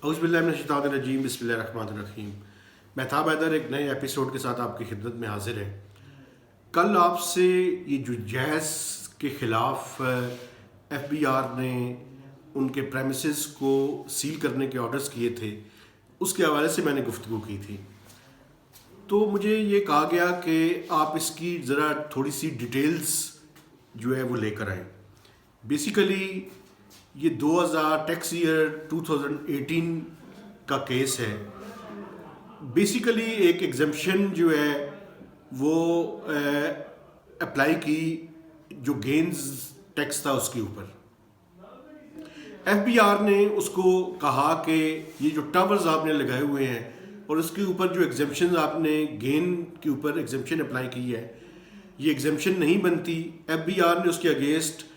اعوذ باللہ من الشیطان الرجیم، بسم اللہ الرحمن الرحیم۔ مہتاب حیدر ایک نئے ایپیسوڈ کے ساتھ آپ کی خدمت میں حاضر ہے۔ کل آپ سے یہ جو جیز کے خلاف ایف بی آر نے ان کے پریمیسز کو سیل کرنے کے آرڈرز کیے تھے، اس کے حوالے سے میں نے گفتگو کی تھی، تو مجھے یہ کہا گیا کہ آپ اس کی ذرا تھوڑی سی ڈیٹیلز جو ہے وہ لے کر آئیں۔ بیسیکلی یہ 2000 ٹیکس ایئر 2018 کا کیس ہے۔ بیسیکلی ایک ایگزمپشن جو ہے وہ اپلائی کی جو گینز ٹیکس تھا اس کے اوپر۔ ایف بی آر نے اس کو کہا کہ یہ جو ٹاورز آپ نے لگائے ہوئے ہیں اور اس کے اوپر جو ایگزمپشن آپ نے گین کے اوپر ایگزمپشن اپلائی کی ہے، یہ ایگزمپشن نہیں بنتی۔ ایف بی آر نے اس کے اگینسٹ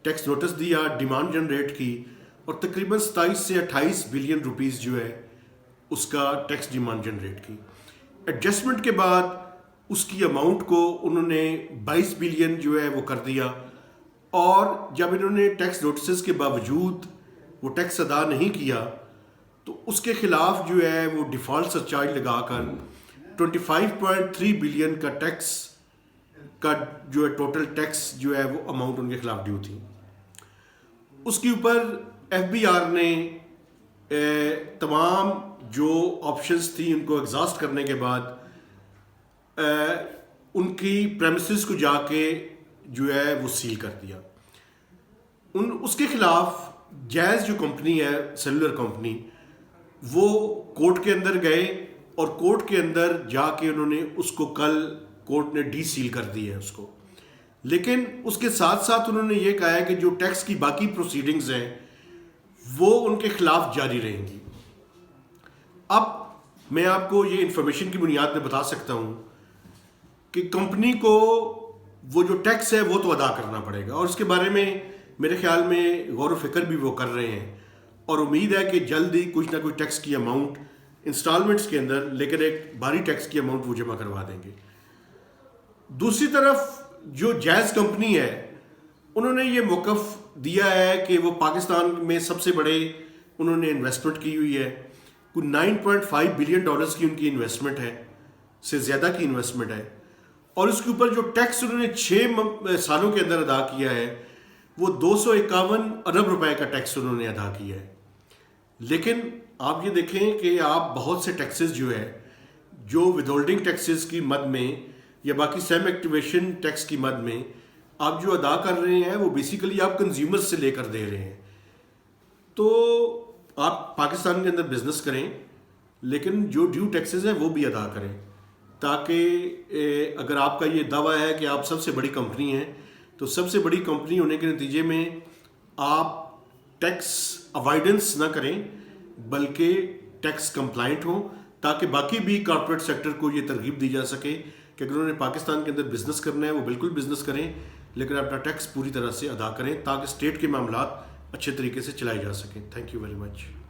ٹیکس نوٹس دیا، ڈیمانڈ جنریٹ کی اور تقریباً 27 سے 28 بلین روپیز جو ہے اس کا ٹیکس ڈیمانڈ جنریٹ کی۔ ایڈجسٹمنٹ کے بعد اس کی اماؤنٹ کو انہوں نے 22 بلین جو ہے وہ کر دیا، اور جب انہوں نے ٹیکس نوٹسز کے باوجود وہ ٹیکس ادا نہیں کیا تو اس کے خلاف جو ہے وہ ڈیفالٹ سرچارج لگا کر 25.3 بلین کا ٹیکس کا جو ہے ٹوٹل ٹیکس جو ہے وہ اماؤنٹ ان کے خلاف ڈیو تھی۔ اس کے اوپر ایف بی آر نے تمام جو آپشنز تھیں ان کو ایگزاسٹ کرنے کے بعد ان کی پریمیسز کو جا کے جو ہے وہ سیل کر دیا۔ اس کے خلاف جیز جو کمپنی ہے، سیلولر کمپنی، وہ کورٹ کے اندر گئے اور کورٹ کے اندر جا کے انہوں نے اس کو کل کورٹ نے ڈی سیل کر دی ہے اس کو، لیکن اس کے ساتھ ساتھ انہوں نے یہ کہا ہے کہ جو ٹیکس کی باقی پروسیڈنگز ہیں وہ ان کے خلاف جاری رہیں گی۔ اب میں آپ کو یہ انفارمیشن کی بنیاد پہ بتا سکتا ہوں کہ کمپنی کو وہ جو ٹیکس ہے وہ تو ادا کرنا پڑے گا، اور اس کے بارے میں میرے خیال میں غور و فکر بھی وہ کر رہے ہیں، اور امید ہے کہ جلد ہی کچھ نہ کچھ ٹیکس کی اماؤنٹ انسٹالمنٹس کے اندر، لیکن ایک بھاری ٹیکس کی اماؤنٹ وہ جمع کروا دیں گے۔ دوسری طرف جو جیز کمپنی ہے، انہوں نے یہ موقف دیا ہے کہ وہ پاکستان میں سب سے بڑے انہوں نے انویسٹمنٹ کی ہوئی ہے، کوئی 9.5 بلین ڈالرز کی ان کی انویسٹمنٹ ہے، سے زیادہ کی انویسٹمنٹ ہے، اور اس کے اوپر جو ٹیکس انہوں نے 6 سالوں کے اندر ادا کیا ہے وہ 251 ارب روپے کا ٹیکس انہوں نے ادا کیا ہے۔ لیکن آپ یہ دیکھیں کہ آپ بہت سے ٹیکسز جو ہے جو ود ہولڈنگ ٹیکسز کی مد میں یا باقی سیم ایکٹیویشن ٹیکس کی مد میں آپ جو ادا کر رہے ہیں وہ بیسیکلی آپ کنزیومر سے لے کر دے رہے ہیں۔ تو آپ پاکستان کے اندر بزنس کریں، لیکن جو ڈیو ٹیکسز ہیں وہ بھی ادا کریں، تاکہ اگر آپ کا یہ دعویٰ ہے کہ آپ سب سے بڑی کمپنی ہیں تو سب سے بڑی کمپنی ہونے کے نتیجے میں آپ ٹیکس اوائڈنس نہ کریں بلکہ ٹیکس کمپلائنٹ ہوں، تاکہ باقی بھی کارپوریٹ سیکٹر کو یہ ترغیب دی جا سکے کہ اگر انہوں نے پاکستان کے اندر بزنس کرنا ہے وہ بالکل بزنس کریں، لیکن اپنا ٹیکس پوری طرح سے ادا کریں تاکہ اسٹیٹ کے معاملات اچھے طریقے سے چلائے جا سکیں۔ Thank you very much.